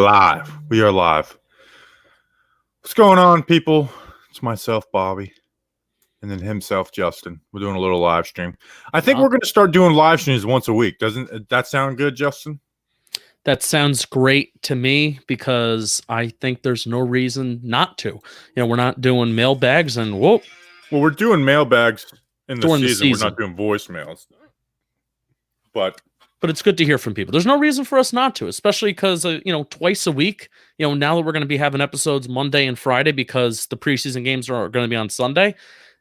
Live. We are live. What's going on, people? It's myself, Bobby, and then himself, Justin. We're doing a little live stream. I think we're going to start doing live streams once a week. Doesn't that sound good, Justin? That sounds great to me because I think there's no reason not to. You know, we're not doing mailbags and whoop. Well, we're doing mailbags during the season. We're not doing voicemails. But it's good to hear from people. There's no reason for us not to, especially because, twice a week, now that we're going to be having episodes Monday and Friday because the preseason games are going to be on Sunday,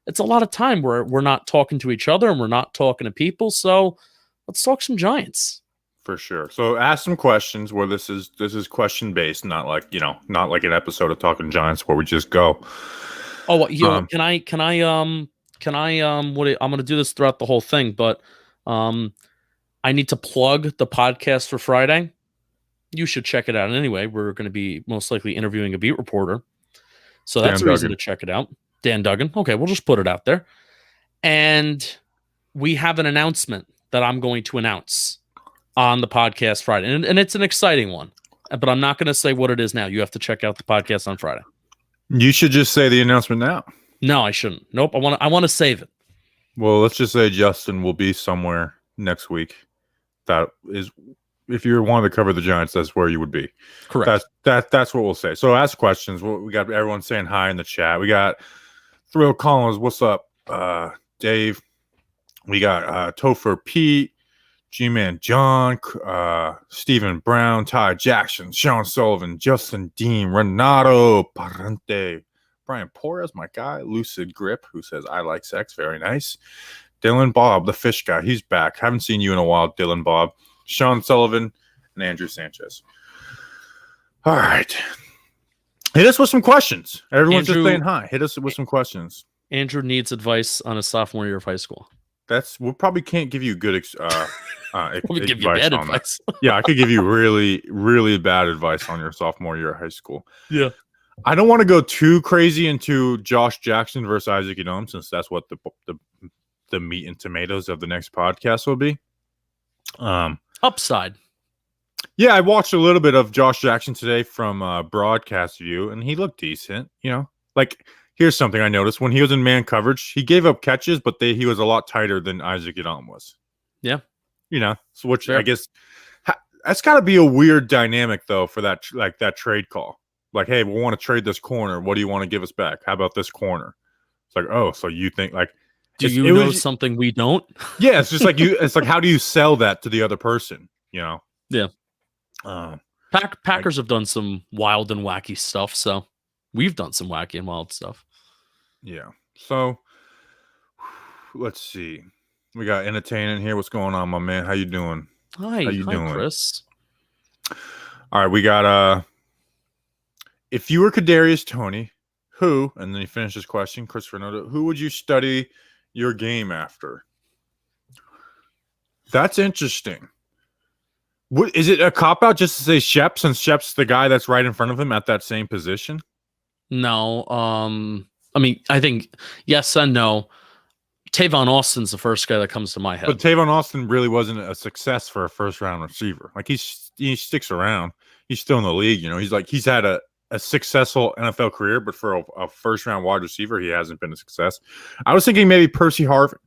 it's a lot of time where we're not talking to each other and we're not talking to people. So let's talk some Giants. For sure. So ask some questions where this is question based, not like an episode of Talking Giants where we just go. Oh, well, I'm going to do this throughout the whole thing, but I need to plug the podcast for Friday. You should check it out anyway. We're going to be most likely interviewing a beat reporter. So that's a reason to check it out. Dan Duggan. Okay, we'll just put it out there. And we have an announcement that I'm going to announce on the podcast Friday. And it's an exciting one. But I'm not going to say what it is now. You have to check out the podcast on Friday. You should just say the announcement now. No, I shouldn't. Nope. I want to save it. Well, let's just say Justin will be somewhere next week. That is, if you wanted to cover the Giants, that's where you would be. Correct. That's what we'll say. So ask questions. We got everyone saying hi in the chat. We got Thrill Collins. What's up, Dave? We got Topher Pete, G-Man John, Stephen Brown, Ty Jackson, Sean Sullivan, Justin Dean, Renato Parente, Brian Porras, my guy, Lucid Grip, who says I like sex. Very nice. Dylan Bob, the fish guy, he's back. Haven't seen you in a while, Dylan Bob. Sean Sullivan, and Andrew Sanchez. All right. Hit us with some questions. Everyone's just saying hi. Hit us with some questions. Andrew needs advice on his sophomore year of high school. We probably can't give you good advice on advice. That. Yeah, I could give you really, really bad advice on your sophomore year of high school. Yeah. I don't want to go too crazy into Josh Jackson versus Isaac Edom, since that's what the meat and tomatoes of the next podcast will be. Upside. Yeah, I watched a little bit of Josh Jackson today from broadcast view, and he looked decent. Here's something I noticed. When he was in man coverage, he gave up catches, but he was a lot tighter than Isaac Edom was. Yeah. So which I guess that's got to be a weird dynamic, though, for that trade call. Like, hey, we want to trade this corner. What do you want to give us back? How about this corner? It's like, oh, so you think do you know something we don't? Yeah, it's just like it's like, how do you sell that to the other person? Yeah. Packers have done some wild and wacky stuff, so we've done some wacky and wild stuff. Yeah. So let's see. We got entertaining here. What's going on, my man? How you doing? Hi, how you doing, Chris? All right, we got if you were Kadarius Toney, who, and then he finished his question, Christopher Noto, who would you study your game after? That's interesting. Is it a cop-out just to say Shep, since Shep's the guy that's right in front of him at that same position? No. I think yes and no. Tavon Austin's the first guy that comes to my head. But Tavon Austin really wasn't a success for a first-round receiver. Like, he sticks around. He's still in the league, He's had a successful NFL career, but for a first-round wide receiver, he hasn't been a success. I was thinking maybe Percy Harvin,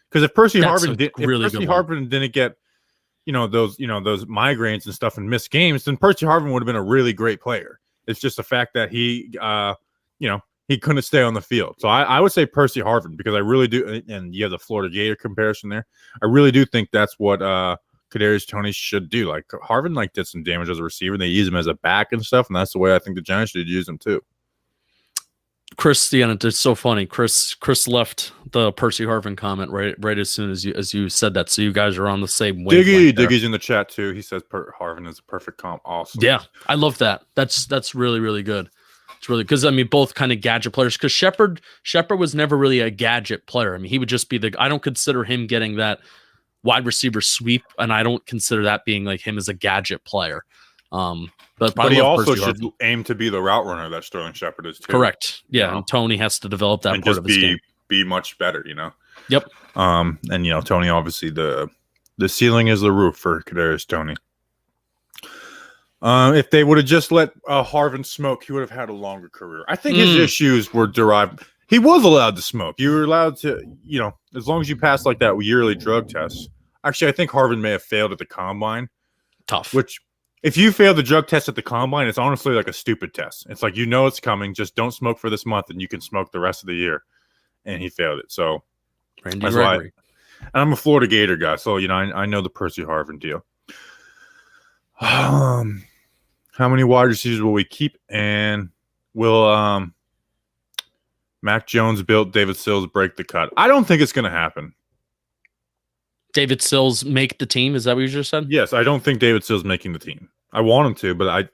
because if Percy Harvin didn't get those migraines and stuff and missed games, then Percy Harvin would have been a really great player. It's just the fact that he couldn't stay on the field. So I would say Percy Harvin, because I really do, and you have the Florida Gator comparison there. I really do think that's what Kadarius Toney should do. Like, Harvin did some damage as a receiver. They use him as a back and stuff, and that's the way I think the Giants should use him too. Chris, it's so funny. Chris left the Percy Harvin comment right as soon as you said that. So you guys are on the same wavelength. Diggy's in the chat too. He says Harvin is a perfect comp. Awesome. Yeah, I love that. That's really, really good. It's really, because both kind of gadget players. Because Shepard was never really a gadget player. He would just be I don't consider him getting that wide receiver sweep, and I don't consider that being like him as a gadget player. But he also should aim to be the route runner that Sterling Shepard is too. Correct. Yeah, and Toney has to develop that and part just of his game. Be much better, Yep. And Toney, obviously the ceiling is the roof for Kadarius Toney. If they would have just let Harvin smoke, he would have had a longer career. I think his issues were derived. He was allowed to smoke. You were allowed to, as long as you passed like that yearly drug test. Actually, I think Harvin may have failed at the combine. Tough. Which, if you fail the drug test at the combine, it's honestly like a stupid test. It's like, it's coming. Just don't smoke for this month, and you can smoke the rest of the year. And he failed it. So that's why. And I'm a Florida Gator guy, so I know the Percy Harvin deal. How many wide receivers will we keep? And will Mac Jones build David Sills break the cut? I don't think it's going to happen. David Sills make the team? Is that what you just said? Yes, I don't think David Sills making the team. I want him to, but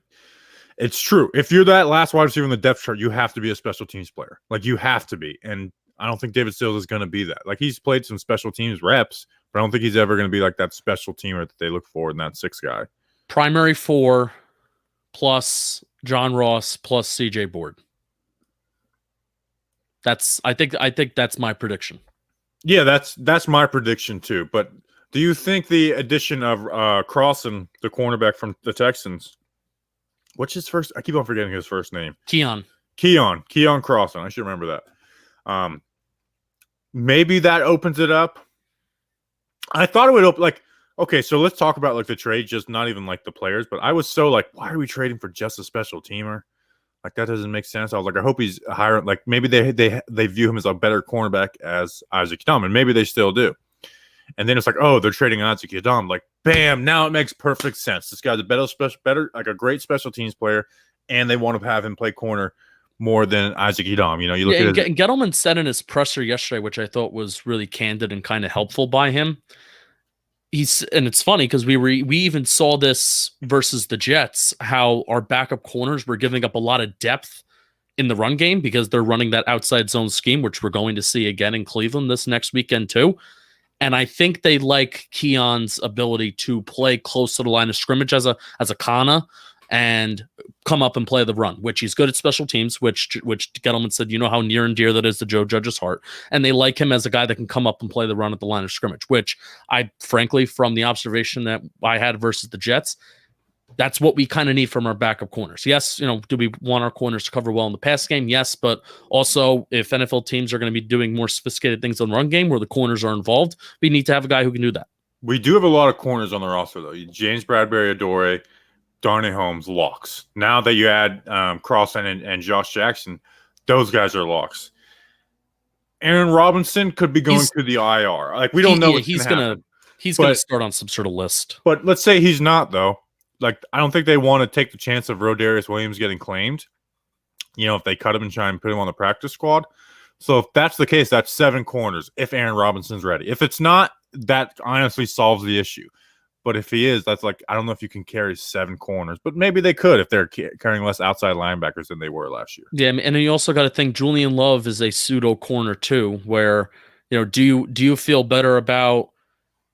it's true. If you're that last wide receiver in the depth chart, you have to be a special teams player. Like, you have to be. And I don't think David Sills is going to be that. Like, he's played some special teams reps, but I don't think he's ever going to be like that special teamer that they look for in that 6 guy. Primary 4 plus John Ross plus CJ Board. I think that's my prediction. Yeah, that's my prediction too. But do you think the addition of Crossen, the cornerback from the Texans, what's his first? I keep on forgetting his first name. Keion Crossen. I should remember that. Maybe that opens it up. I thought it would open okay, so let's talk about the trade, just not even the players, but I was so why are we trading for just a special teamer? That doesn't make sense. I was I hope he's higher. Maybe they view him as a better cornerback as Isaac Yiadom, and maybe they still do. And then it's they're trading Isaac Yiadom. Bam! Now it makes perfect sense. This guy's a better, a great special teams player, and they want to have him play corner more than Isaac Yiadom. You look at Gettleman said in his presser yesterday, which I thought was really candid and kind of helpful by him. And it's funny because we even saw this versus the Jets, how our backup corners were giving up a lot of depth in the run game because they're running that outside zone scheme, which we're going to see again in Cleveland this next weekend too. And I think they like Keion's ability to play close to the line of scrimmage as a Kana and come up and play the run, which he's good at special teams, which Gettleman said, how near and dear that is to Joe Judge's heart. And they like him as a guy that can come up and play the run at the line of scrimmage, which I, frankly, from the observation that I had versus the Jets, that's what we kind of need from our backup corners. Yes, do we want our corners to cover well in the pass game? Yes, but also if NFL teams are going to be doing more sophisticated things on the run game where the corners are involved, we need to have a guy who can do that. We do have a lot of corners on the roster, though. James Bradbury, Adore, Darnay Holmes, locks. Now that you add Crossen and Josh Jackson, those guys are locks. Aaron Robinson could be going to the IR. We don't know what's he's gonna start on some sort of list. But let's say he's not, though. I don't think they want to take the chance of Rodarius Williams getting claimed. If they cut him and try and put him on the practice squad. So if that's the case, that's 7 corners if Aaron Robinson's ready. If it's not, that honestly solves the issue. But if he is, that's I don't know if you can carry 7 corners, but maybe they could if they're carrying less outside linebackers than they were last year. Yeah, and then you also got to think Julian Love is a pseudo corner too, where do you feel better about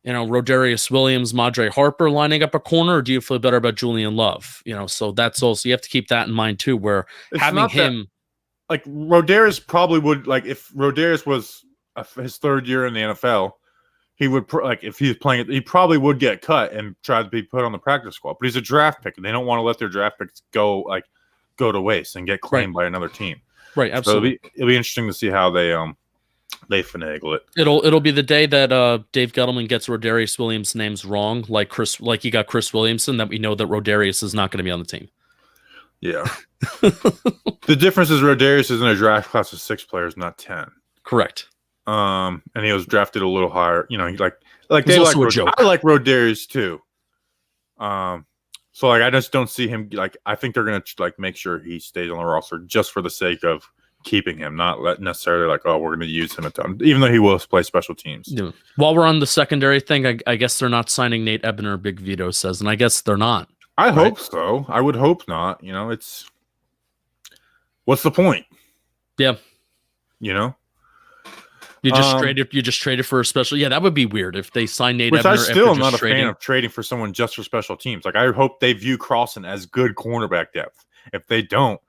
Rodarius Williams, Madre Harper lining up a corner, or do you feel better about Julian Love? So that's also you have to keep that in mind too, where it's having him Rodarius probably would if Rodarius was his 3rd year in the NFL. He would if he was playing it, he probably would get cut and try to be put on the practice squad. But he's a draft pick, and they don't want to let their draft picks go to waste and get claimed by another team. Right, absolutely. So it'll be interesting to see how they finagle it. It'll be the day that Dave Gettleman gets Rodarius Williams' names wrong, like he got Chris Williamson, that we know that Rodarius is not going to be on the team. Yeah. The difference is Rodarius is in a draft class of 6 players, not 10. Correct. And he was drafted a little higher. They like I like Rodarius too. So I just don't see him I think they're gonna make sure he stays on the roster just for the sake of keeping him, not necessarily we're gonna use him a ton, even though he will play special teams. Yeah. While we're on the secondary thing, I guess they're not signing Nate Ebner, Big Vito says, and I guess they're not. I hope so. I would hope not. It's what's the point? Yeah. You just traded for a special. Yeah, that would be weird if they signed Nate Ebner. Which I still am not a fan of trading for someone just for special teams. I hope they view Crossen as good cornerback depth. If they don't,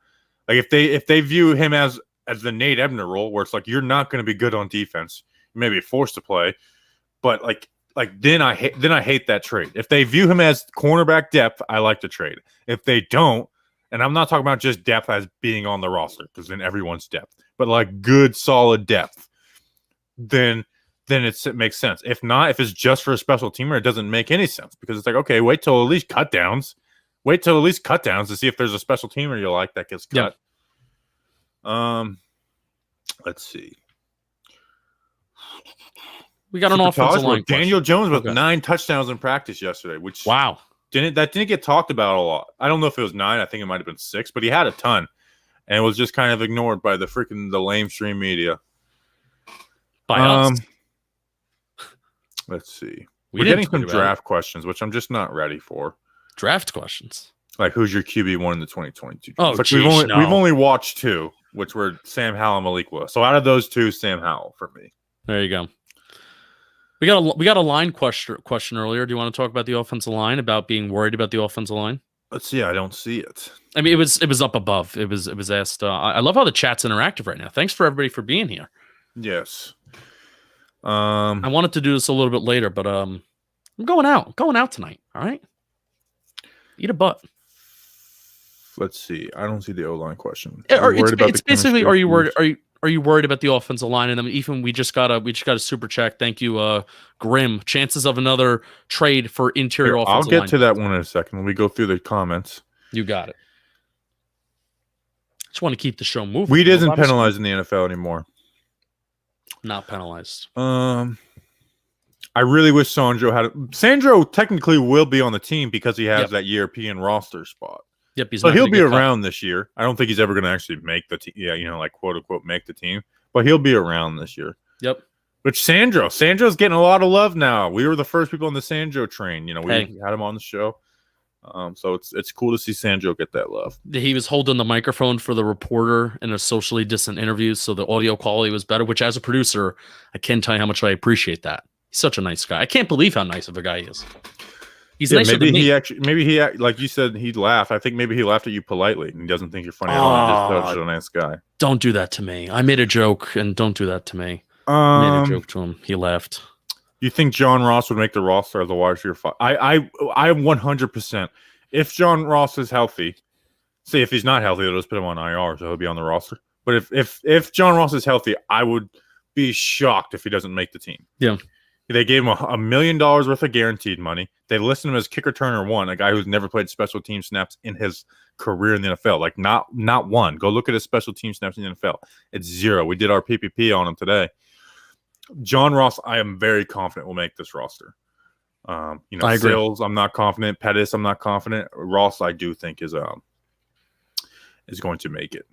if they view him as the Nate Ebner role, where it's you're not going to be good on defense, you may be forced to play, but then I hate that trade. If they view him as cornerback depth, I like the trade. If they don't, and I'm not talking about just depth as being on the roster, because then everyone's depth, but like good, solid depth, then it makes sense. If not, if it's just for a special teamer, it doesn't make any sense, because it's like, okay, wait till at least cut downs to see if there's a special teamer you like that gets cut. Yeah. Let's see. We got an offensive line. Daniel Jones with 9 touchdowns in practice yesterday, which didn't get talked about a lot. I don't know if it was 9. I think it might have been 6, but he had a ton, and it was just kind of ignored by the lamestream media. By us. Let's see. We're getting some draft questions, which I'm just not ready for. Draft questions, like who's your QB1 in the 2022? Oh, we've only watched 2, which were Sam Howell and Malik Willis. So out of those 2, Sam Howell for me. There you go. We got a line question earlier. Do you want to talk about the offensive line, about being worried about the offensive line? Let's see. I don't see it. I mean, it was up above. It was asked. I love how the chat's interactive right now. Thanks for everybody for being here. Yes. I wanted to do this a little bit later, but I'm going out tonight. All right. Eat a butt. Let's see. I don't see the O-line question. It's basically, are you worried about the offensive line? And then Ethan, we just got a super chat. Thank you, Grim. Chances of another trade for interior offensive line. I'll get to that one in a second when we go through the comments. You got it. Just want to keep the show moving. Weed isn't penalized in the NFL anymore. Not penalized. I really wish Sandro technically will be on the team because he has that European roster spot. Yep, he'll be around this year. I don't think he's ever going to actually make the team. Yeah, like quote unquote make the team, but he'll be around this year. Yep. But Sandro's getting a lot of love now. We were the first people on the Sandro train. We had him on the show. So it's cool to see Sandro get that love. He was holding the microphone for the reporter in a socially distant interview, so the audio quality was better, which as a producer, I can't tell you how much I appreciate that. He's such a nice guy. I can't believe how nice of a guy he is. He's nicer than me. Maybe he like you said, he'd laugh. I think maybe he laughed at you politely and he doesn't think you're funny at all. He's just such a nice guy. Don't do that to me. I made a joke, and don't do that to me. I made a joke to him. He laughed. You think John Ross would make the roster as a wide receiver? I 100%. If John Ross is healthy, say if he's not healthy, they'll just put him on IR, so he'll be on the roster. But if John Ross is healthy, I would be shocked if he doesn't make the team. Yeah. They gave him $1 million worth of guaranteed money. They listed him as kicker returner 1, a guy who's never played special team snaps in his career in the NFL. Like not one. Go look at his special team snaps in the NFL. It's 0. We did our PPP on him today. John Ross, I am very confident will make this roster. I agree. Sills, I'm not confident. Pettis, I'm not confident. Ross, I do think is going to make it.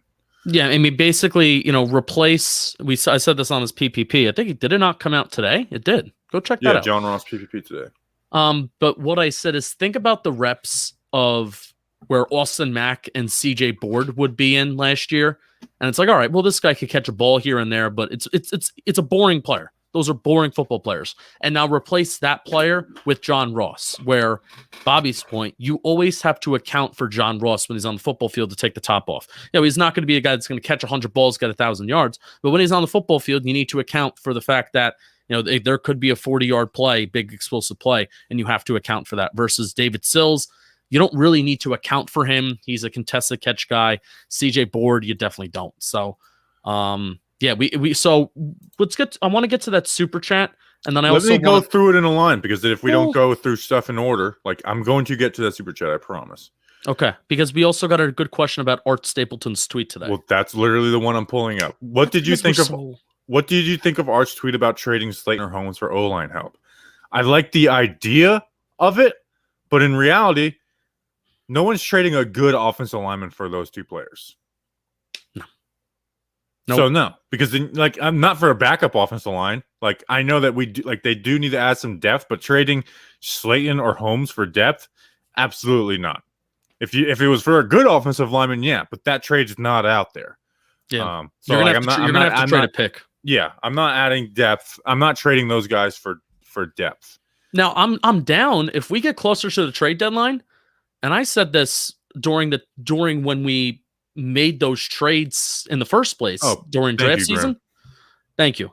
Yeah, I mean, basically, replace. I said this on his PPP. I think did it not come out today? It did. Go check that out. Yeah, John Ross PPP today. But what I said is think about the reps of where Austin Mack and CJ Board would be in last year, and it's like, all right, well, this guy could catch a ball here and there, but it's a boring player. Those are boring football players. And now replace that player with John Ross, where Bobby's point, you always have to account for John Ross when he's on the football field to take the top off. He's not going to be a guy that's going to catch 100 balls, get 1,000 yards. But when he's on the football field, you need to account for the fact that there could be a 40-yard play, big explosive play, and you have to account for that. Versus David Sills, you don't really need to account for him. He's a contested catch guy. CJ Board, you definitely don't. So, yeah, so let's get. I want to get to that super chat, and then let me go through it in a line, because if we don't go through stuff in order, like I'm going to get to that super chat, I promise. Okay, because we also got a good question about Art Stapleton's tweet today. Well, that's literally the one I'm pulling up. What did you think of? What did you think of Art's tweet about trading Slayton or Holmes for O-line help? I like the idea of it, but in reality, no one's trading a good offensive lineman for those 2 players. Nope. So no, because I'm not for a backup offensive line. Like I know that they do need to add some depth, but trading Slayton or Holmes for depth, absolutely not. If it was for a good offensive lineman, yeah, but that trade's not out there. Yeah, so you're gonna have to trade a pick. Yeah, I'm not adding depth. I'm not trading those guys for depth. Now I'm down if we get closer to the trade deadline, and I said this during when we made those trades in the first place during draft season. Thank you.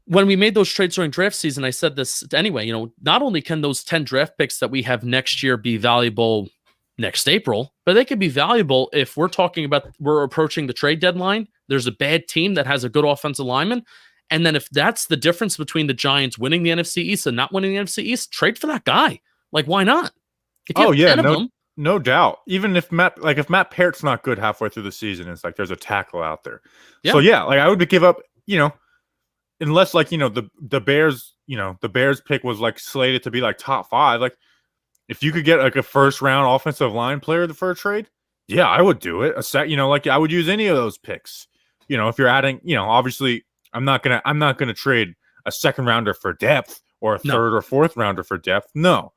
when we made those trades during draft season, I said this anyway, not only can those 10 draft picks that we have next year be valuable next April, but they could be valuable if we're approaching the trade deadline. There's a bad team that has a good offensive lineman. And then if that's the difference between the Giants winning the NFC East and not winning the NFC East, trade for that guy. Like, why not? No doubt. Even if Matt Parrott's not good halfway through the season, it's like there's a tackle out there. Yeah. So yeah, like I would give up, unless the Bears pick was like slated to be like top 5. Like if you could get like a first round offensive line player for a trade, yeah, I would do it. I would use any of those picks. If you're adding, obviously I'm not gonna trade a second rounder for depth or a third or fourth rounder for depth. No,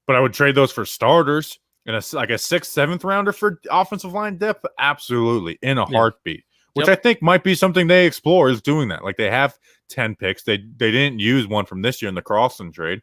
but I would trade those for starters and a 6th, 7th rounder for offensive line depth. Absolutely, in a heartbeat. Which I think might be something they explore, is doing that. Like they have 10 picks. They didn't use one from this year in the Crossen trade.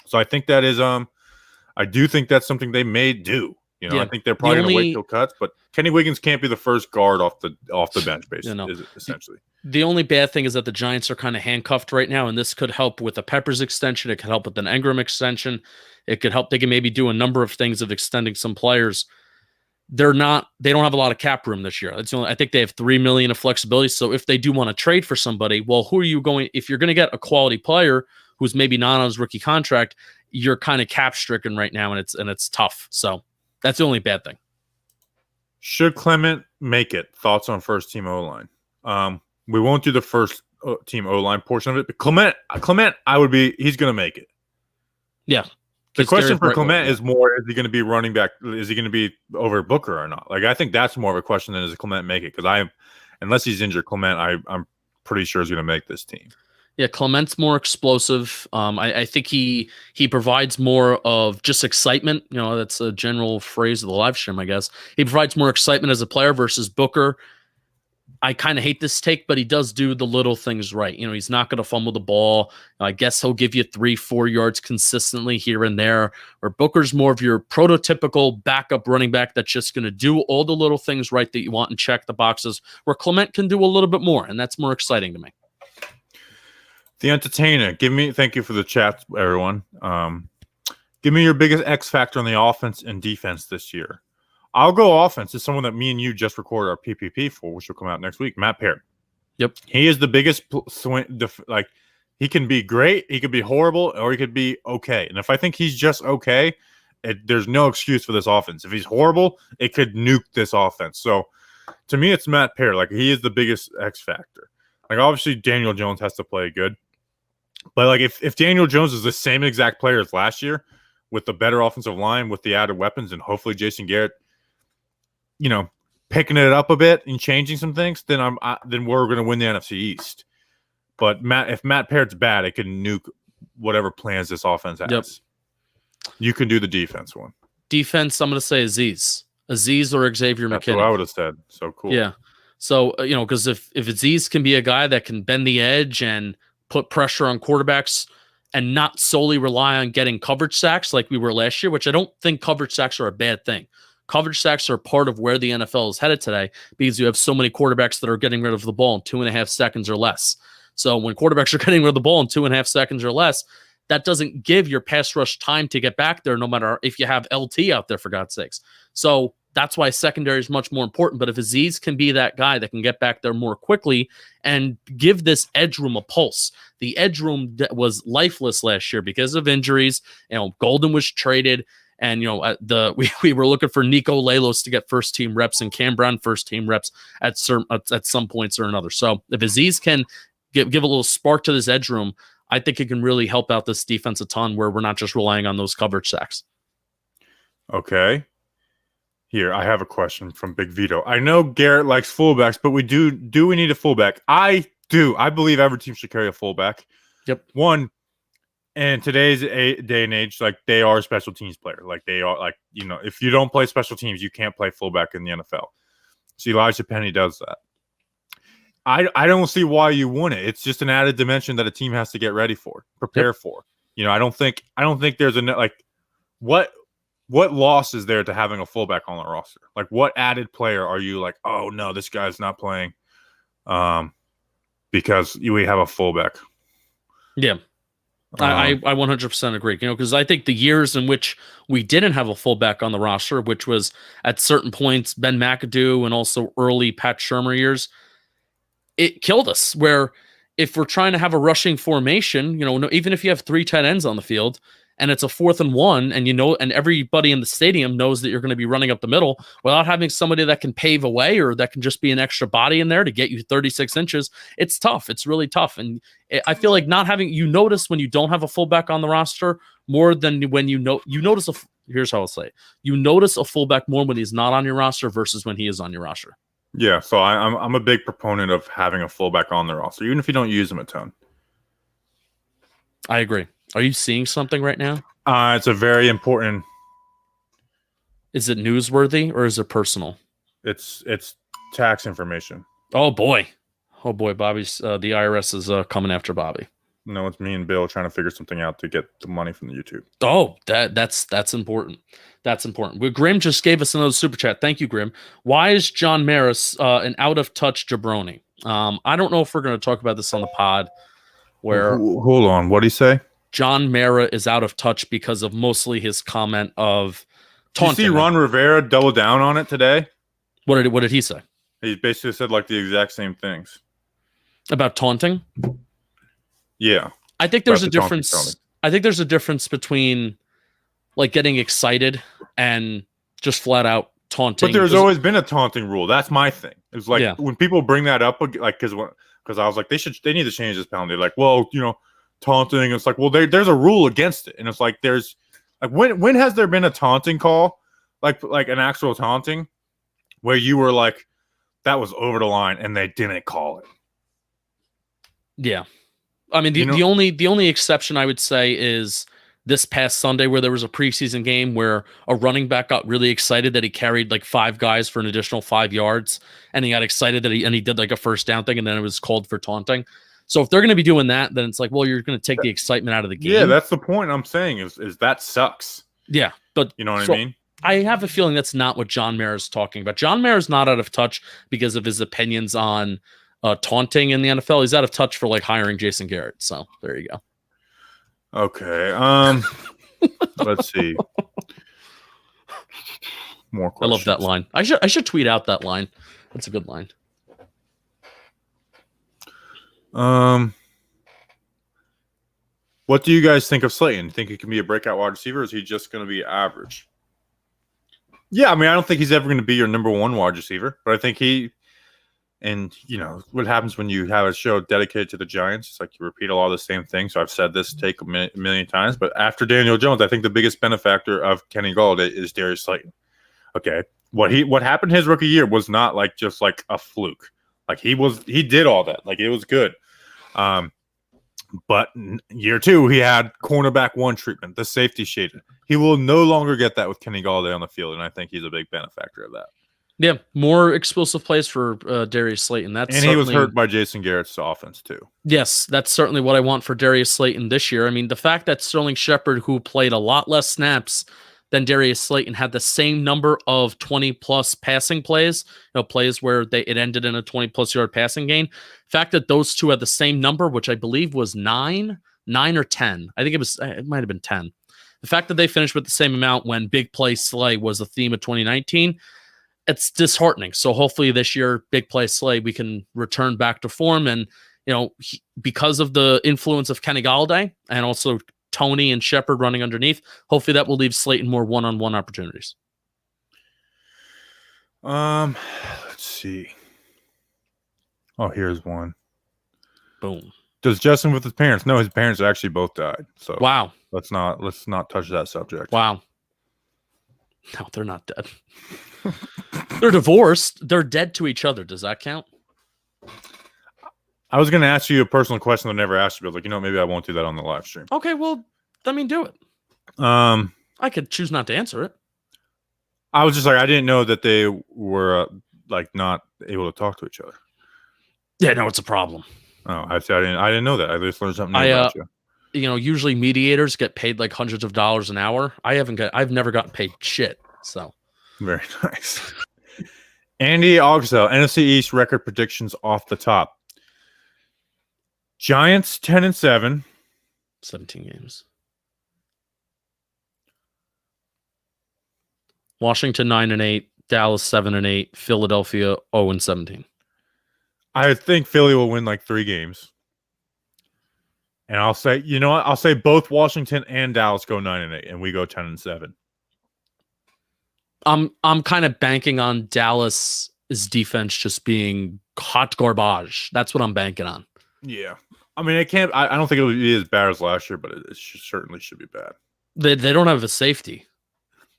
So I think that is I do think that's something they may do. I think they're probably going to wait till cuts, but Kenny Wiggins can't be the first guard off the bench, basically, essentially. The only bad thing is that the Giants are kind of handcuffed right now, and this could help with a Peppers extension. It could help with an Engram extension. It could help. They can maybe do a number of things of extending some players. They don't have a lot of cap room this year. I think they have $3 million of flexibility. So if they do want to trade for somebody, well, who are you going? If you're going to get a quality player who's maybe not on his rookie contract, you're kind of cap stricken right now, and it's tough. So that's the only bad thing. Should Clement make it? Thoughts on first team O-line? We won't do the first team O-line portion of it, but Clement, he's going to make it. Yeah. The question for Clement is more: is he going to be running back? Is he going to be over Booker or not? Like I think that's more of a question than does Clement make it? Because unless he's injured, Clement, I'm pretty sure is going to make this team. Yeah, Clement's more explosive. I think he provides more of just excitement. That's a general phrase of the live stream, I guess. He provides more excitement as a player versus Booker. I kind of hate this take, but he does do the little things right. He's not going to fumble the ball. I guess he'll give you 3-4 yards consistently here and there. Or Booker's more of your prototypical backup running back that's just going to do all the little things right that you want and check the boxes, where Clement can do a little bit more, and that's more exciting to me. The Entertainer, thank you for the chat, everyone. Give me your biggest X factor on the offense and defense this year. I'll go offense. It's someone that me and you just recorded our PPP for, which will come out next week. Matt Parrott. Yep. He is the biggest swing. Like he can be great, he could be horrible, or he could be okay. And if I think he's just okay, there's no excuse for this offense. If he's horrible, it could nuke this offense. So to me, it's Matt Parrott. Like he is the biggest X factor. Like obviously Daniel Jones has to play good. But like if Daniel Jones is the same exact player as last year with the better offensive line, with the added weapons, and hopefully Jason Garrett, picking it up a bit and changing some things, then we're going to win the NFC East. But if Matt Parrott's bad, it can nuke whatever plans this offense has. Yep. You can do the defense one. Defense, I'm going to say Aziz or Xavier McKinney. That's what I would have said. So cool. Yeah. So because if Aziz can be a guy that can bend the edge and put pressure on quarterbacks and not solely rely on getting coverage sacks like we were last year, which I don't think coverage sacks are a bad thing. Coverage sacks are part of where the NFL is headed today because you have so many quarterbacks that are getting rid of the ball in 2.5 seconds or less. So when quarterbacks are getting rid of the ball in 2.5 seconds or less, that doesn't give your pass rush time to get back there, no matter if you have LT out there, for God's sakes. So that's why secondary is much more important. But if Aziz can be that guy that can get back there more quickly and give this edge room a pulse, the edge room was lifeless last year because of injuries. Golden was traded, and we were looking for Nico Lalos to get first team reps and Cam Brown first team reps at some points or another. So if Aziz can give a little spark to this edge room, I think it can really help out this defense a ton, where we're not just relying on those coverage sacks. Okay. Here, I have a question from Big Vito. I know Garrett likes fullbacks, but we need a fullback? I do. I believe every team should carry a fullback. Yep. One, in today's day and age, like they are a special teams player. Like they are, like, if you don't play special teams, you can't play fullback in the NFL. So Elijah Penny does that. I don't see why you wouldn't. It's just an added dimension that a team has to get ready for, prepare for. I don't think there's what loss is there to having a fullback on the roster? Like, what added player are you like, oh no, this guy's not playing because we have a fullback? Yeah. I 100% agree, because I think the years in which we didn't have a fullback on the roster, which was at certain points Ben McAdoo and also early Pat Shurmur years, it killed us. Where if we're trying to have a rushing formation, even if you have 3 tight ends on the field and it's a 4th and 1, and everybody in the stadium knows that you're going to be running up the middle without having somebody that can pave a way or that can just be an extra body in there to get you 36 inches, it's tough. It's really tough. And I feel like not having, notice when you don't have a fullback on the roster more than when you notice here's how I'll say it. You notice a fullback more when he's not on your roster versus when he is on your roster. Yeah, so I'm a big proponent of having a fullback on the roster, even if you don't use him a ton. I agree. Are you seeing something right now? It's a very important. Is it newsworthy or is it personal? It's tax information. Oh boy, Bobby's the IRS is coming after Bobby. No, it's me and Bill trying to figure something out to get the money from the YouTube. Oh, that's important. That's important. Well, Grim just gave us another super chat. Thank you, Grim. Why is John Maris an out of touch jabroni? I don't know if we're going to talk about this on the pod. Where hold on, what did he say? John Mara is out of touch because of mostly his comment of taunting. Did you see Ron Rivera double down on it today? What did he say? He basically said like the exact same things about taunting. Yeah, I think there's a difference. I think there's a difference between like getting excited and just flat out taunting. But there's always been a taunting rule. That's my thing. It's like when people bring that up, like because I was like they need to change this penalty. Like, well, taunting. It's like, well, there's a rule against it, and it's like there's like when has there been a taunting call, like an actual taunting, where you were like that was over the line and they didn't call it? Yeah. I mean, the only exception I would say is this past Sunday where there was a preseason game where a running back got really excited that he carried like 5 guys for an additional 5 yards, and he got excited that he did like a first down thing, and then it was called for taunting. So if they're going to be doing that, then it's like, well, you're going to take the excitement out of the game. Yeah, that's the point I'm saying is that sucks. Yeah, but you know what I mean? I have a feeling that's not what John Mayer is talking about. John Mayer is not out of touch because of his opinions on taunting in the NFL. He's out of touch for like hiring Jason Garrett. So there you go. Okay. Let's see. More questions. I love that line. I should tweet out that line. That's a good line. What do you guys think of Slayton? Think he can be a breakout wide receiver, or is he just going to be average? Yeah, I mean, I don't think he's ever going to be your number 1 wide receiver, but I think and what happens when you have a show dedicated to the Giants, it's like you repeat a lot of the same things. So I've said this take a million times, but after Daniel Jones, I think the biggest benefactor of Kenny Golladay is Darius Slayton. Okay. What happened his rookie year was not like just like a fluke. Like he did all that. Like it was good. But year 2, he had cornerback 1 treatment, the safety shaded. He will no longer get that with Kenny Golladay on the field, and I think he's a big benefactor of that. Yeah, more explosive plays for Darius Slayton. He was hurt by Jason Garrett's offense too. Yes, that's certainly what I want for Darius Slayton this year. I mean, the fact that Sterling Shepard, who played a lot less snaps than Darius Slayton, had the same number of 20-plus passing plays, plays where it ended in a 20-plus yard passing gain. The fact that those two had the same number, which I believe was 9 or 10. I think it might have been 10. The fact that they finished with the same amount when big play Slade was the theme of 2019, it's disheartening. So hopefully this year, big play Slade, we can return back to form. And, because of the influence of Kenny Golladay and also Toney and Shepard running underneath, hopefully that will leave Slayton more one-on-one opportunities. Let's see. Oh, here's one. Boom. Does Justin with his parents? No, his parents actually both died. So wow. Let's not touch that subject. Wow. No, they're not dead. They're divorced. They're dead to each other. Does that count? I was going to ask you a personal question that I never asked you, but maybe I won't do that on the live stream. Okay, well, do it. I could choose not to answer it. I was just like, I didn't know that they were not able to talk to each other. Yeah, no, it's a problem. Oh, I didn't know that. I just learned something new about you. Usually mediators get paid like hundreds of dollars an hour. I've never gotten paid shit. So very nice. Andy Augsell, NFC East record predictions off the top. Giants 10-7, 17 games. Washington 9-8, Dallas 7-8, Philadelphia 0-17. I think Philly will win like 3 games. And I'll say, you know what? I'll say both Washington and Dallas go 9-8, and we go 10-7. I'm kind of banking on Dallas's defense just being hot garbage. That's what I'm banking on. Yeah. I mean, it can't. I don't think it'll be as bad as last year, but it certainly should be bad. They don't have a safety.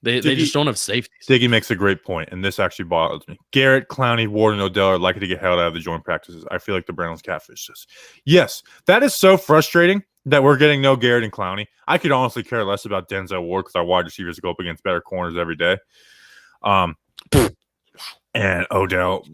They just don't have safeties. Diggy makes a great point, and this actually bothers me. Garrett, Clowney, Ward, and Odell are likely to get held out of the joint practices. I feel like the Browns catfish this. Yes, that is so frustrating that we're getting no Garrett and Clowney. I could honestly care less about Denzel Ward because our wide receivers go up against better corners every day. And Odell,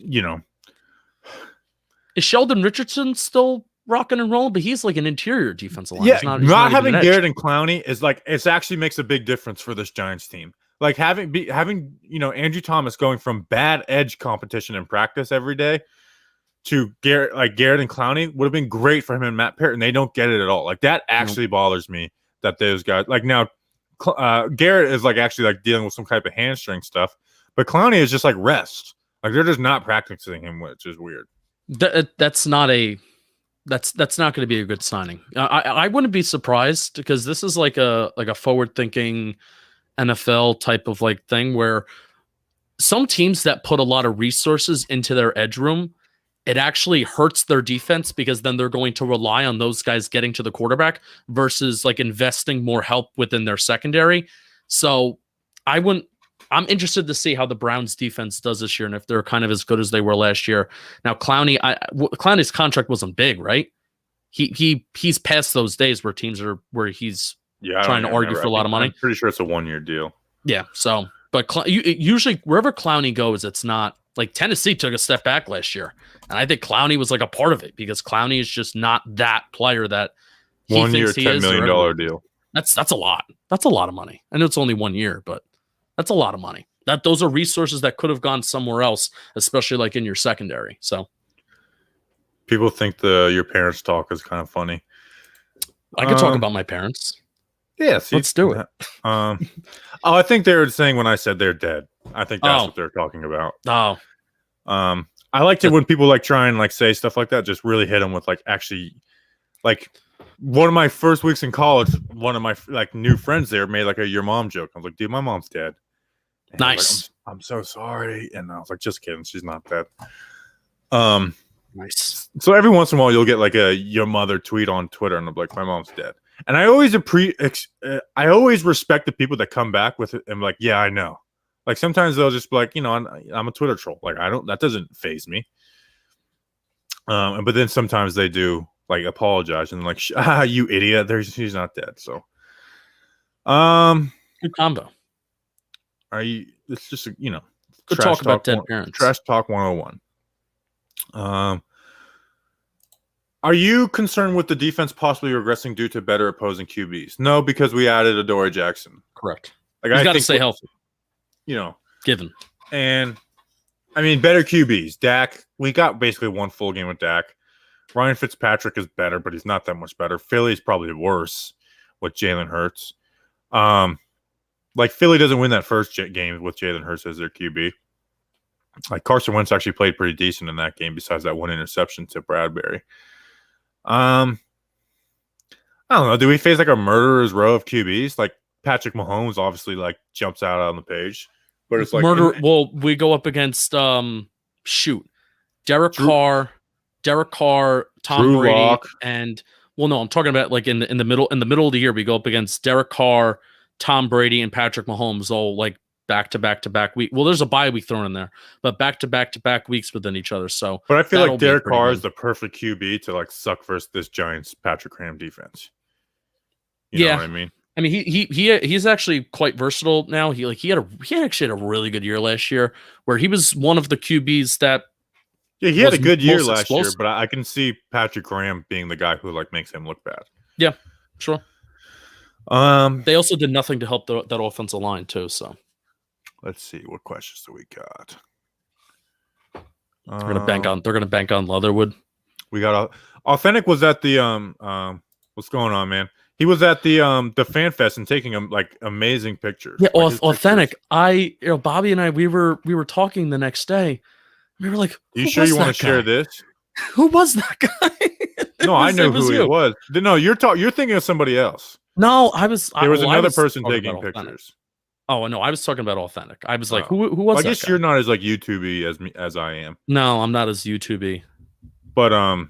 is Sheldon Richardson still rocking and rolling? But he's like an interior defensive line. Yeah, he's not having Garrett and Clowney is like it actually makes a big difference for this Giants team. Like having Andrew Thomas going from bad edge competition in practice every day to Garrett and Clowney would have been great for him and Matt Parrott, and they don't get it at all. Like that actually bothers me that those guys like now Garrett is like actually like dealing with some type of hamstring stuff, but Clowney is just like rest. Like they're just not practicing him, which is weird. That's not going to be a good signing. I wouldn't be surprised because this is like a forward thinking NFL type of like thing where some teams that put a lot of resources into their edge room, it actually hurts their defense because then they're going to rely on those guys getting to the quarterback versus like investing more help within their secondary. So I'm interested to see how the Browns defense does this year and if they're kind of as good as they were last year. Now, Clowney's contract wasn't big, right? He's past those days where teams are where he's trying to argue for a lot of money. I'm pretty sure it's a 1-year deal. Yeah. So, but usually wherever Clowney goes, it's not like Tennessee took a step back last year, and I think Clowney was like a part of it because Clowney is just not that player that he 1 year, thinks he $10 is. million deal. That's a lot. That's a lot of money. I know it's only 1 year, but that's a lot of money. Those are resources that could have gone somewhere else, especially like in your secondary. So people think your parents talk is kind of funny. I could talk about my parents. Yeah, let's do it. I think they were saying when I said they're dead. I think that's what they're talking about. Oh, I liked it when people like try and like say stuff like that. Just really hit them with like actually, like one of my first weeks in college. One of my like new friends there made like a "your mom" joke. I was like, "Dude, my mom's dead." And nice. Like, I'm so sorry, and I was like, "Just kidding, she's not dead." Nice. So every once in a while, you'll get like a "your mother" tweet on Twitter, and I'm like, "My mom's dead." And I always respect the people that come back with it and like, yeah, I know. Like sometimes they'll just be like, I'm a Twitter troll. Like that doesn't faze me. But then sometimes they do like apologize and like, you idiot. She's not dead. So, good combo. It's just good talk about dead parents. Trash talk 101. Are you concerned with the defense possibly regressing due to better opposing QBs? No, because we added Adoree Jackson. Correct. Like he's got to stay healthy. Given. And I mean, better QBs. Dak, we got basically one full game with Dak. Ryan Fitzpatrick is better, but he's not that much better. Philly's probably worse with Jalen Hurts. Like Philly doesn't win that first game with Jalen Hurts as their QB. Like Carson Wentz actually played pretty decent in that game besides that one interception to Bradbury. I don't know. Do we face like a murderer's row of QBs? Like Patrick Mahomes obviously like jumps out on the page, but it's like Well, we go up against Derek Carr, Tom Drew Brady, Lock. and no, I'm talking about like in the middle of the year we go up against Derek Carr, Tom Brady, and Patrick Mahomes all like back to back week. Well, there's a bye week thrown in there, but back to back weeks within each other. So, but I feel like Derek Carr is the perfect QB to like suck versus this Giants Patrick Graham defense. You know what I mean? I mean, he's actually quite versatile now. He actually had a really good year last year where he was one of the QBs that. Yeah, he had a good year last year, but I can see Patrick Graham being the guy who like makes him look bad. Yeah, sure. They also did nothing to help that offensive line too. So. Let's see what questions do we got. They're gonna bank on Leatherwood. We got Authentic was at the what's going on, man? He was at the FanFest and taking like amazing pictures. Yeah, like authentic. Pictures. Bobby and I, we were talking the next day. We were like, "You sure you want to share this? Who was that guy?" No, I know who he was. No, you're thinking of somebody else. No, There was another person taking pictures. Oh no, I was talking about authentic. I was like, who was that? I guess guy? you're not as like YouTube-y as I am. No, I'm not as YouTube-y. But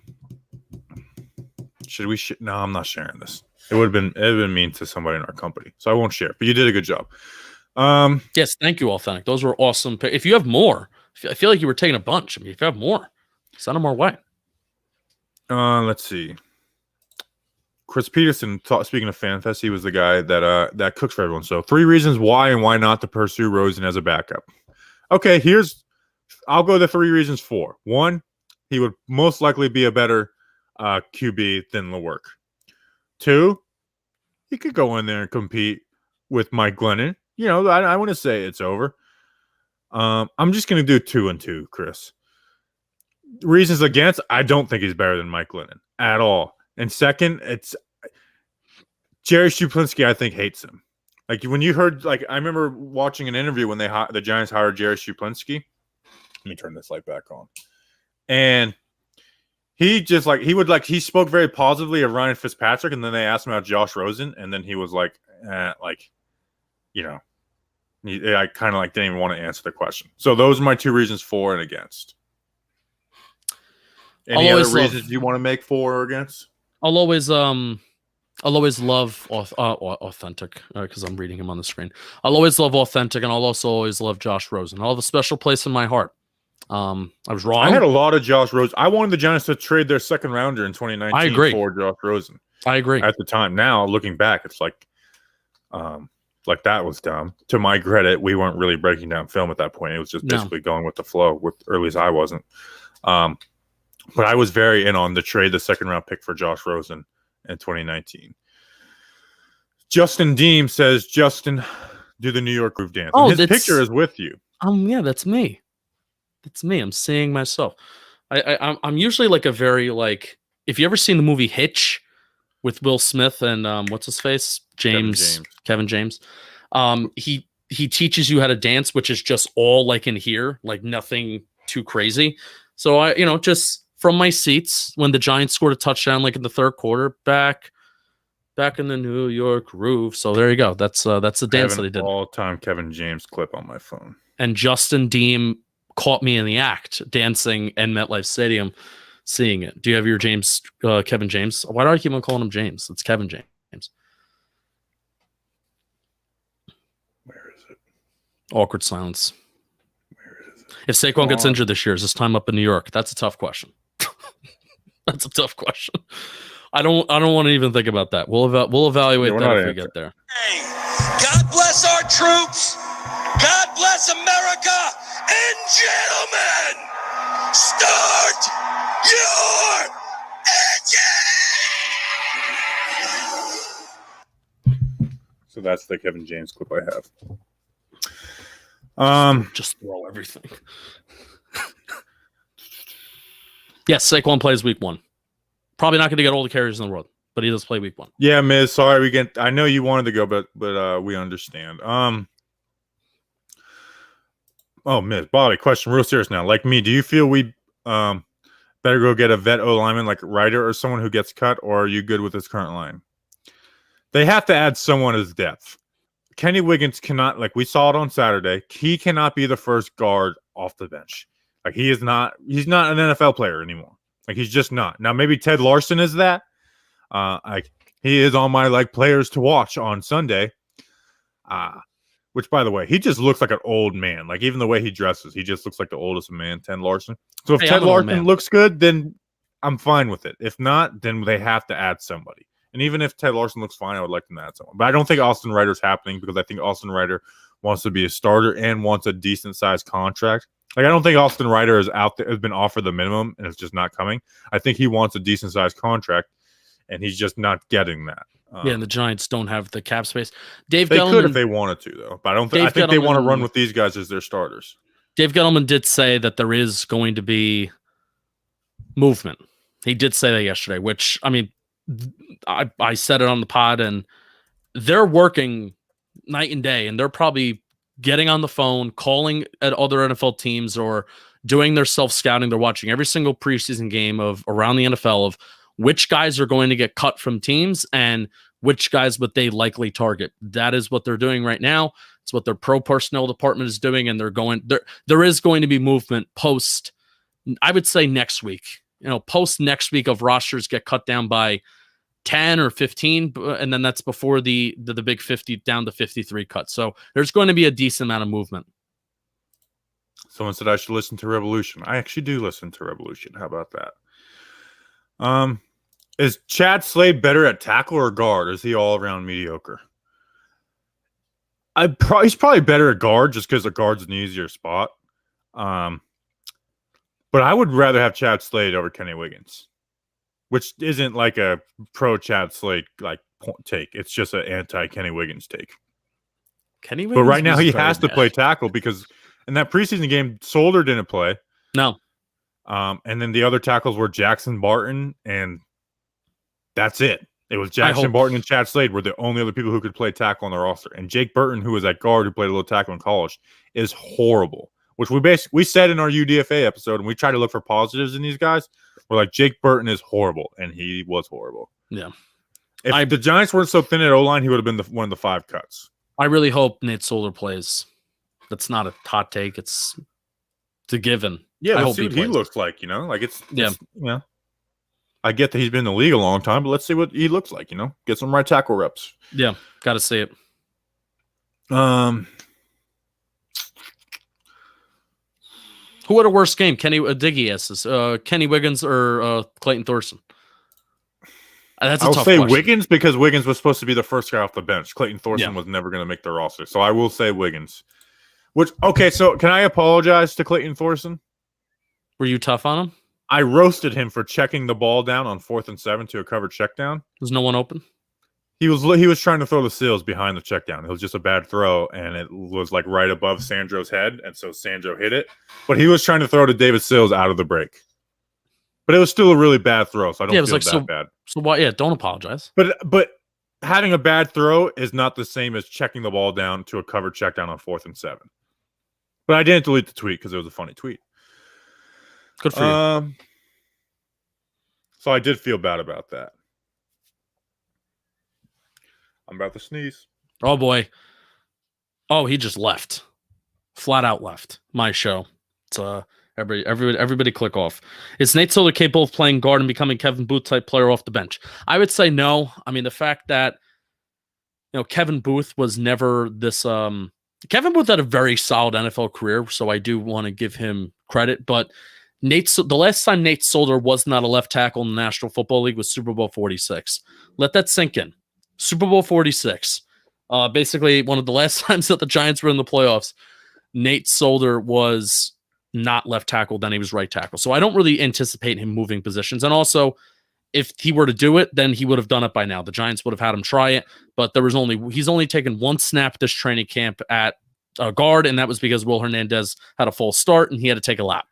should we? No, I'm not sharing this. It would have been mean to somebody in our company, so I won't share. But you did a good job. Yes, thank you, authentic. Those were awesome. If you have more, I feel like you were taking a bunch. I mean, if you have more, send them our way. Let's see. Chris Peterson, speaking of FanFest, he was the guy that cooks for everyone. So 3 reasons why and why not to pursue Rosen as a backup. Okay, I'll go the 3 reasons for. 1, he would most likely be a better QB than Lewerke. 2, he could go in there and compete with Mike Glennon. You know, I want to say it's over. I'm just going to do 2 and 2, Chris. Reasons against, I don't think he's better than Mike Glennon at all. And second, it's Jerry Shuplinski, I think, hates him. Like when you heard, like I remember watching an interview when the Giants hired Jerry Shuplinski. Let me turn this light back on. And he spoke very positively of Ryan Fitzpatrick, and then they asked him about Josh Rosen, and then he was like, I kind of like didn't even want to answer the question. So those are my 2 reasons for and against. Any other reasons you want to make for or against? I'll always love authentic because I'm reading him on the screen. I'll always love authentic, and I'll also always love Josh Rosen. I'll have a special place in my heart. I was wrong. I had a lot of Josh Rosen. I wanted the Giants to trade their second rounder in 2019 I agree. for Josh Rosen. I agree. At the time. Now, looking back, it's like that was dumb. To my credit, we weren't really breaking down film at that point. It was just basically going with the flow, or at least I wasn't. But I was very in on the trade, the second round pick for Josh Rosen in 2019. Justin Deem says, Justin, do the New York Groove dance. Oh, his picture is with you. Yeah, that's me. That's me. I'm seeing myself. I'm usually like a very like. If you ever seen the movie Hitch with Will Smith and what's his face, Kevin James, he teaches you how to dance, which is just all like in here, like nothing too crazy. So I, just. From my seats when the Giants scored a touchdown, like in the 3rd quarter, back in the New York Groove. So there you go. That's the dance that he did. All-time Kevin James clip on my phone. And Justin Deem caught me in the act, dancing in MetLife Stadium, seeing it. Do you have your Kevin James? Why do I keep on calling him James? It's Kevin James. Where is it? Awkward silence. Where is it? If Saquon gets injured this year, is his time up in New York? That's a tough question. That's a tough question. I don't want to even think about that. We'll evaluate that if we get there. Hey, God bless our troops. God bless America. And gentlemen, start your engine. So that's the Kevin James clip I have. Just throw everything. Yes, Saquon plays week 1. Probably not going to get all the carries in the world, but he does play week 1. Yeah, Miz. Sorry, I know you wanted to go, but we understand. Miz, Bobby, question, real serious now. Like me, do you feel we better go get a vet O lineman like Ryder or someone who gets cut, or are you good with this current line? They have to add someone as depth. Kenny Wiggins cannot, like we saw it on Saturday, he cannot be the first guard off the bench. Like he's not an NFL player anymore. Like he's just not. Now maybe Ted Larson is that. He is on my like players to watch on Sunday. Which by the way, he just looks like an old man. Like even the way he dresses, he just looks like the oldest man, Ted Larson. So if Ted Larson looks good, then I'm fine with it. If not, then they have to add somebody. And even if Ted Larson looks fine, I would like them to add someone. But I don't think Austin Ryder's happening because I think Austin Ryder wants to be a starter and wants a decent sized contract. Like I don't think Austin Ryder is out there, has been offered the minimum and it's just not coming. I think he wants a decent sized contract and he's just not getting that. And the Giants don't have the cap space. They could if they wanted to, though. But I think they want to run with these guys as their starters. Dave Gettleman did say that there is going to be movement. He did say that yesterday, which, I mean, I said it on the pod, and they're working night and day, and they're probably getting on the phone, calling at other NFL teams, or doing their self-scouting. They're watching every single preseason game of around the NFL of which guys are going to get cut from teams and which guys would they likely target. That is what they're doing right now. It's what their pro personnel department is doing, and there is going to be movement post, I would say next week. Post next week of rosters get cut down by 10 or 15, and then that's before the big 50 down to 53 cut. So there's going to be a decent amount of movement. Someone said I should listen to Revolution. I actually do listen to Revolution. How about that? Is Chad Slade better at tackle or guard? Or is he all around mediocre? He's probably better at guard just because the guard's an easier spot. But I would rather have Chad Slade over Kenny Wiggins, which isn't like a pro Chad Slade take. It's just an anti Kenny Wiggins take. Kenny Wiggins, but right now he has to play tackle because in that preseason game, Solder didn't play. No. And then the other tackles were Jackson Barton, and that's it. It was Jackson Barton and Chad Slade were the only other people who could play tackle on the roster. And Jake Burton, who was at guard, who played a little tackle in college, is horrible. Which we said in our UDFA episode, and we tried to look for positives in these guys. We're like, Jake Burton is horrible, and he was horrible. Yeah. If the Giants weren't so thin at O-line, he would have been one of the 5 cuts. I really hope Nate Solder plays. That's not a hot take. It's a given. Yeah, let's see what he looks like, I get that he's been in the league a long time, but let's see what he looks like, Get some right tackle reps. Yeah, got to see it. Who had a worse game? Kenny Wiggins or Clayton Thorson? That's a tough question. Wiggins because Wiggins was supposed to be the first guy off the bench. Clayton Thorson was never going to make the roster, so I will say Wiggins. So can I apologize to Clayton Thorson? Were you tough on him? I roasted him for checking the ball down on 4th and 7 to a covered check down. Was no one open? He was trying to throw the seals behind the check down. It was just a bad throw, and it was like right above Sandro's head, and so Sandro hit it. But he was trying to throw to David Sills out of the break. But it was still a really bad throw, so I don't feel that bad. So why? Yeah, don't apologize. But having a bad throw is not the same as checking the ball down to a covered check down on 4th and 7. But I didn't delete the tweet because it was a funny tweet. Good for you. So I did feel bad about that. I'm about to sneeze. Oh boy. Oh, he just left. Flat out left. My show. It's everybody click off. Is Nate Solder capable of playing guard and becoming Kevin Booth type player off the bench? I would say no. I mean, the fact that Kevin Booth was never this Kevin Booth had a very solid NFL career, so I do want to give him credit, but the last time Nate Solder was not a left tackle in the National Football League was Super Bowl 46. Let that sink in. Super Bowl 46. Basically, one of the last times that the Giants were in the playoffs, Nate Solder was not left tackle, then he was right tackle. So I don't really anticipate him moving positions. And also, if he were to do it, then he would have done it by now. The Giants would have had him try it, but he's only taken 1 snap this training camp at guard, and that was because Will Hernandez had a full start and he had to take a lap.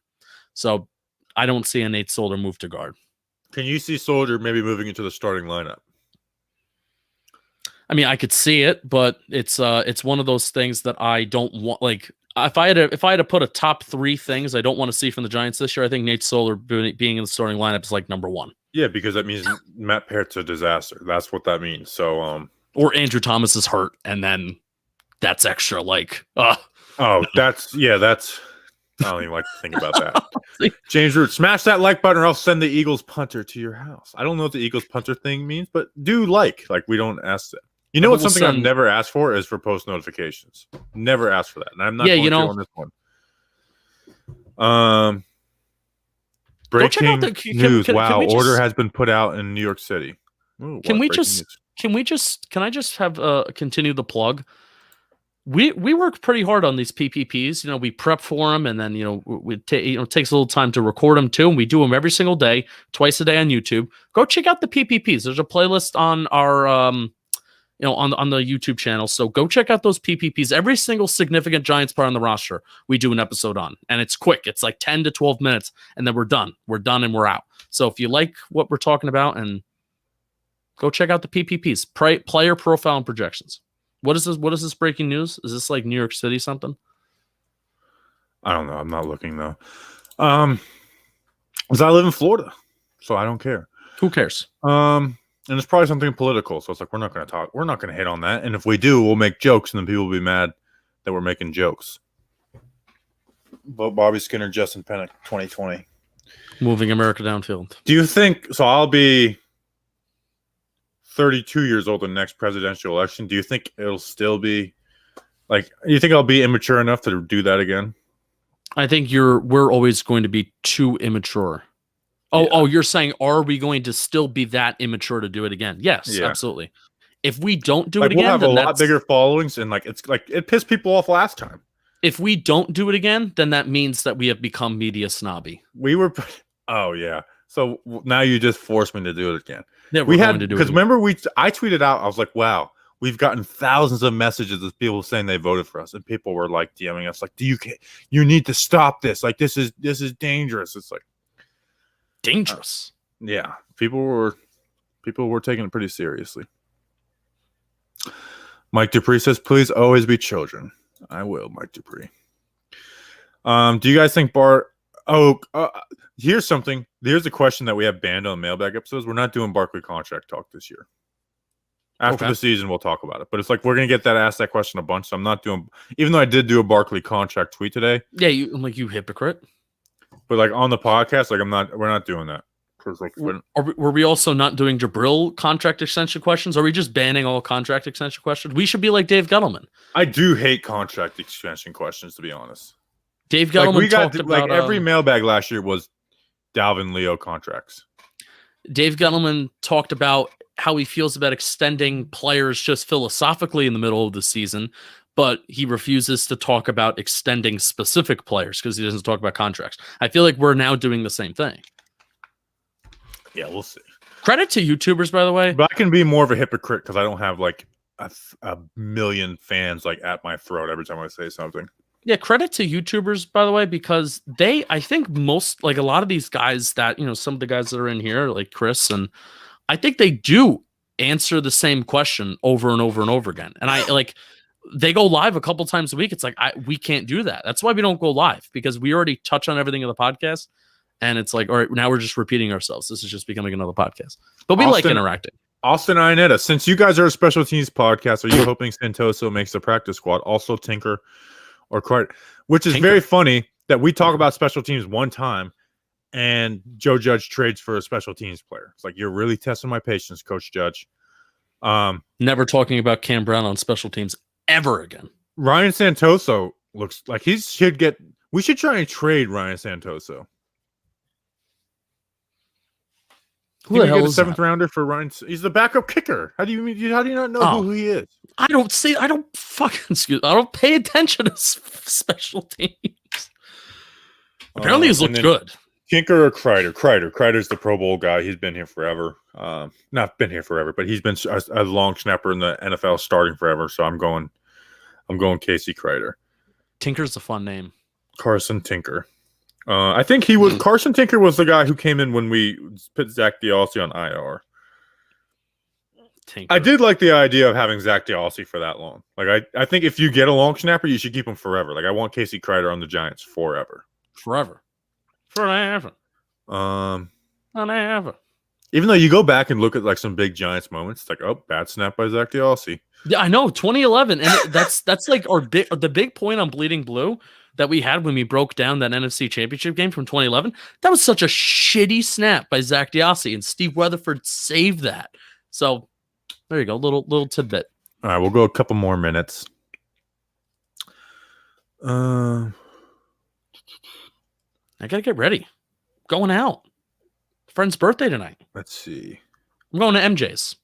So I don't see a Nate Solder move to guard. Can you see Solder maybe moving into the starting lineup? I mean, I could see it, but it's one of those things that I don't want. Like, if I had to put a top 3 things I don't want to see from the Giants this year, I think Nate Solder being in the starting lineup is like number 1. Yeah, because that means Matt Parrott's a disaster. That's what that means. So, or Andrew Thomas is hurt, and then that's extra. That's. I don't even like to think about that. James Root, smash that like button or I'll send the Eagles punter to your house. I don't know what the Eagles punter thing means, but do like we don't ask that. You know what? Something I've never asked for is for post notifications. Never asked for that, and I'm not going to on this one. Breaking news! Wow, order has been put out in New York City. Ooh, can I just have continue the plug? We work pretty hard on these PPPs. We prep for them, and then it takes a little time to record them too. And we do them every single day, twice a day on YouTube. Go check out the PPPs. There's a playlist on our on the YouTube channel. So go check out those PPPs. Every single significant Giants player on the roster, we do an episode on, and it's quick. It's like 10 to 12 minutes, and then we're done. We're done, and we're out. So if you like what we're talking about, and Go check out the PPPs, player profile and projections. What is this? What is this breaking news? Is this like New York City something? I don't know. I'm not looking though. Because I live in Florida, so I don't care. Who cares? And it's probably something political, so it's like we're not going to talk. We're not going to hit on that. And if we do, we'll make jokes, and then people will be mad that we're making jokes. But Bobby Skinner, Justin Penik, 2020, moving America downfield. Do you think so? I'll be 32 years old in the next presidential election. Do you think it'll still be like? You think I'll be immature enough to do that again? I think we're always going to be too immature. Oh, you're saying, are we going to still be that immature to do it again? Yes, absolutely. If we don't do it again, we'll have a lot bigger followings, and it's like it pissed people off last time. If we don't do it again, then that means that we have become media snobby. Oh yeah. So now you just forced me to do it again. Yeah, because remember I tweeted out. I was like, wow. We've gotten thousands of messages of people saying they voted for us, and people were like DMing us, like, you need to stop this. Like, this is dangerous. It's like dangerous. Yeah, people were taking it pretty seriously. Mike Dupree says, "Please always be children." I will, Mike Dupree. Do you guys think here's something. Here's a question that we have banned on mailbag episodes. We're not doing Barkley contract talk this year. After the season, we'll talk about it. But it's like we're gonna get asked that question a bunch. So I'm not doing, even though I did do a Barkley contract tweet today. Yeah, you hypocrite. But like on the podcast, like we're not doing that. Like, were we also not doing Jabril contract extension questions? Are we just banning all contract extension questions? We should be like Dave Gettleman. I do hate contract extension questions, to be honest. Dave Gettleman talked like about every mailbag last year was Dalvin Leo contracts. Dave Gettleman talked about how he feels about extending players just philosophically in the middle of the season, but he refuses to talk about extending specific players because he doesn't talk about contracts. I feel like we're now doing the same thing. Yeah, we'll see. Credit to YouTubers, by the way. But I can be more of a hypocrite because I don't have like a million fans like at my throat every time I say something. Yeah, credit to YouTubers, by the way, because I think most, like a lot of these guys that, some of the guys that are in here, like Chris, and I think they do answer the same question over and over and over again. And they go live a couple times a week. It's like, we can't do that. That's why we don't go live, because we already touch on everything in the podcast. And it's like, all right, now we're just repeating ourselves. This is just becoming another podcast. But we like interacting. Austin Ionetta, since you guys are a special teams podcast, are you hoping Santoso makes the practice squad? Also Tinker or Crider? Which is very funny that we talk about special teams one time and Joe Judge trades for a special teams player. It's like, you're really testing my patience, Coach Judge. Never talking about Cam Brown on special teams ever again. Ryan Santoso looks like we should try and trade Ryan Santoso. Who the hell get a is seventh that? rounder for Ryan? He's the backup kicker. How do you not know who he is? I don't pay attention to special teams. Apparently he's looked good. Tinker or Crider? Crider's the Pro Bowl guy. He's been here forever. Not been here forever, but he's been a long snapper in the NFL starting forever. So I'm going Casey Crider. Tinker's a fun name. Carson Tinker. I think he was Carson Tinker was the guy who came in when we put Zach Dialsi on IR. Tinker. I did like the idea of having Zach Dialsi for that long. Like I think if you get a long snapper, you should keep him forever. Like I want Casey Crider on the Giants forever. Forever. Even though you go back and look at like some big Giants moments, it's like, oh, bad snap by Zach Dialsi. Yeah, I know, 2011, and that's like the big point on Bleeding Blue that we had when we broke down that NFC Championship game from 2011. That was such a shitty snap by Zach Diassi, and Steve Weatherford saved that. So there you go, little tidbit. All right, we'll go a couple more minutes. I gotta get ready. Going out. Friend's birthday tonight. Let's see. I'm going to MJ's.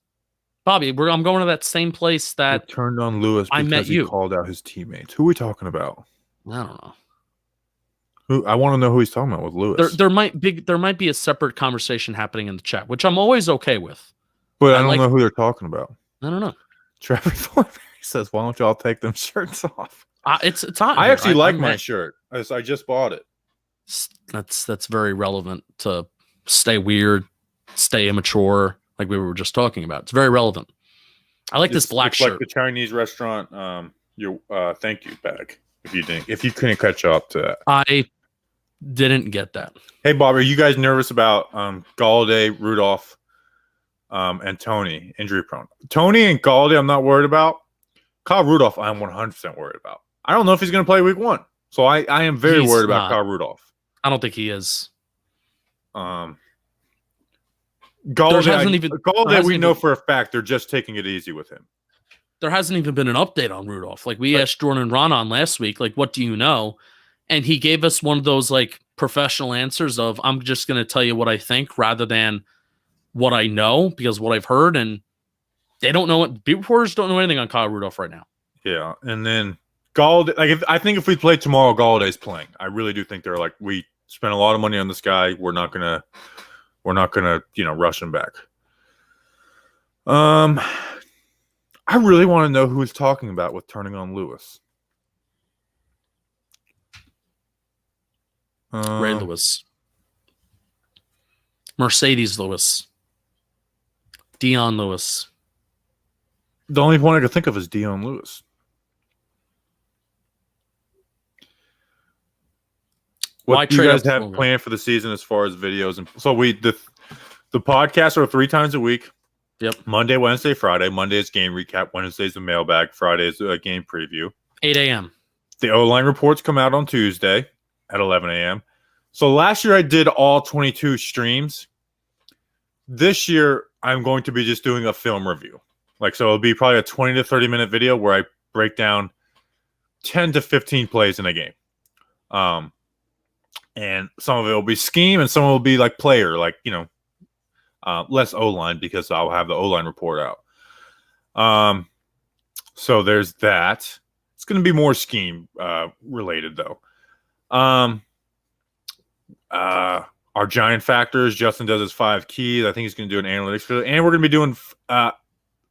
Bobby, I'm going to that same place that he turned on Lewis because he called out his teammates. Who are we talking about? I don't know. I want to know who he's talking about with Lewis. There might be a separate conversation happening in the chat, which I'm always okay with. But I don't know who they're talking about. I don't know. Trevor Thornberry says, "Why don't y'all take them shirts off?" It's on. I actually like my shirt. I just bought it. That's very relevant to stay weird, stay immature, like we were just talking about. It's very relevant. I like this black shirt. Like the Chinese restaurant. Your thank you bag. If you couldn't catch up to that, I didn't get that. Hey Bob, are you guys nervous about Galladay, Rudolph, and Toney injury prone? Toney and Galladay, I'm not worried about. Kyle Rudolph, I'm 100% worried about. I don't know if he's going to play week 1, so I am very worried about Kyle Rudolph. I don't think he is. Galladay, we know for a fact they're just taking it easy with him. There hasn't even been an update on Rudolph. Like we asked Jordan Ron on last week, like, what do you know? And he gave us one of those like professional answers of, I'm just going to tell you what I think rather than what I know, because what I've heard, and they don't know what beat reporters don't know anything on Kyle Rudolph right now. Yeah. And then Galladay, like I think if we play tomorrow, Galladay's playing. I really do think they're like, we spent a lot of money on this guy. We're not gonna, rush him back. I really want to know who he's talking about with turning on Lewis. Ray Lewis. Mercedes Lewis. Dion Lewis. The only one I could think of is Dion Lewis. What do you guys have planned for the season as far as videos? And so the podcasts are 3 times a week. Yep. Monday, Wednesday, Friday. Monday is game recap. Wednesday is the mailbag. Friday is a game preview. 8 a.m. The O-line reports come out on Tuesday at 11 a.m. So last year I did all 22 streams. This year I'm going to be just doing a film review. So it'll be probably a 20 to 30 minute video where I break down 10 to 15 plays in a game. And some of it will be scheme and some will be like player, less O-line because I'll have the O-line report out. So there's that. It's going to be more scheme related though. Our giant factors, Justin does his 5 keys. I think he's going to do an analytics video, and we're going to be doing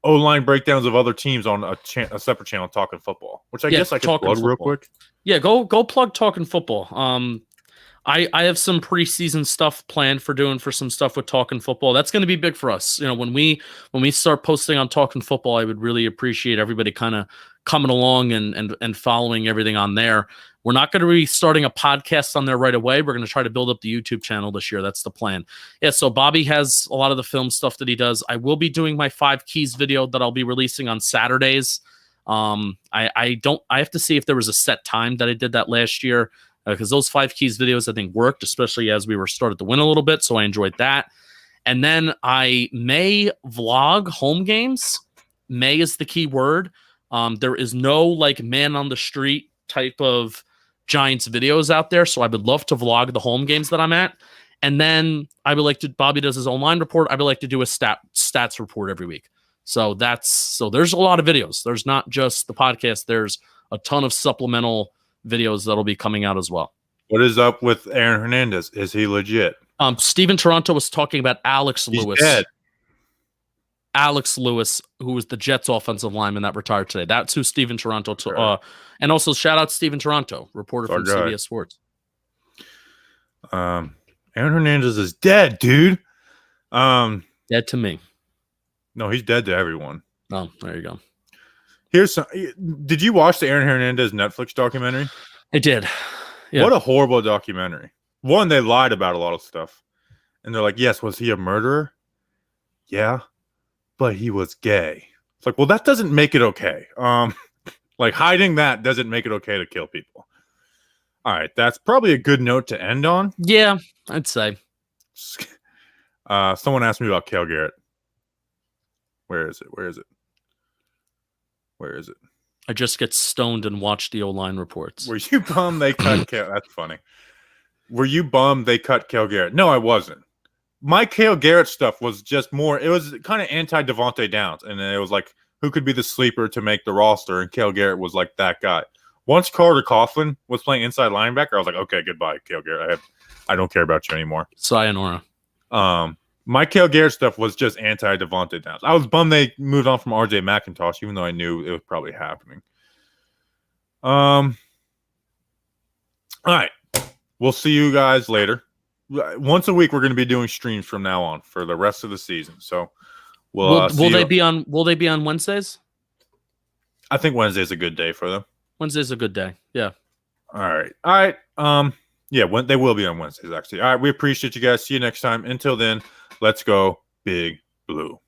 O-line breakdowns of other teams on a separate channel, Talking Football, which I guess I can plug real quick. Yeah, go plug Talking Football. I have some preseason stuff planned for some stuff with Talking Football. That's going to be big for us. When we start posting on Talking Football, I would really appreciate everybody kind of coming along and following everything on there. We're not going to be starting a podcast on there right away. We're going to try to build up the YouTube channel this year. That's the plan. Yeah, so Bobby has a lot of the film stuff that he does. I will be doing my 5 keys video that I'll be releasing on Saturdays. I have to see if there was a set time that I did that last year. Because those 5 keys videos, I think, worked, especially as we were started to win a little bit. So I enjoyed that. And then I may vlog home games. May is the key word. There is no man on the street type of Giants videos out there. So I would love to vlog the home games that I'm at. And then I would like to, Bobby does his online report. I would like to do a stats report every week. So there's a lot of videos. There's not just the podcast. There's a ton of supplemental videos that'll be coming out as well. What is up with Aaron Hernandez? Is he legit? Steven Toronto was talking about Alex He's Lewis. Dead. Alex Lewis, who was the Jets offensive lineman that retired today. That's who Steven Toronto and also shout out Steven Toronto, reporter from CBS Sports. Aaron Hernandez is dead, dude. Dead to me. No, he's dead to everyone. Oh, there you go. Did you watch the Aaron Hernandez Netflix documentary? I did. Yeah. What a horrible documentary. One, they lied about a lot of stuff. And they're like, yes, was he a murderer? Yeah, but he was gay. It's like, well, that doesn't make it okay. Hiding that doesn't make it okay to kill people. All right, that's probably a good note to end on. Yeah, I'd say. Someone asked me about Cale Garrett. Where is it? I just get stoned and watch the O-line reports. Were you bummed they cut Cale? That's funny. Were you bummed they cut Cale Garrett? No, I wasn't. My Cale Garrett stuff was just more, it was kind of anti-Devontae Downs. And then it was like, who could be the sleeper to make the roster? And Cale Garrett was like that guy. Once Carter Coughlin was playing inside linebacker, I was like, okay, goodbye, Cale Garrett. I don't care about you anymore. Sayonara. My Cale Garrett stuff was just anti-Devontae Downs. I was bummed they moved on from RJ McIntosh, even though I knew it was probably happening. All right. We'll see you guys later. Once a week, we're going to be doing streams from now on for the rest of the season. So Will they be on Wednesdays? I think Wednesday's a good day for them. Wednesday's a good day. Yeah. All right. Yeah, they will be on Wednesdays, actually. All right, we appreciate you guys. See you next time. Until then, let's go Big Blue.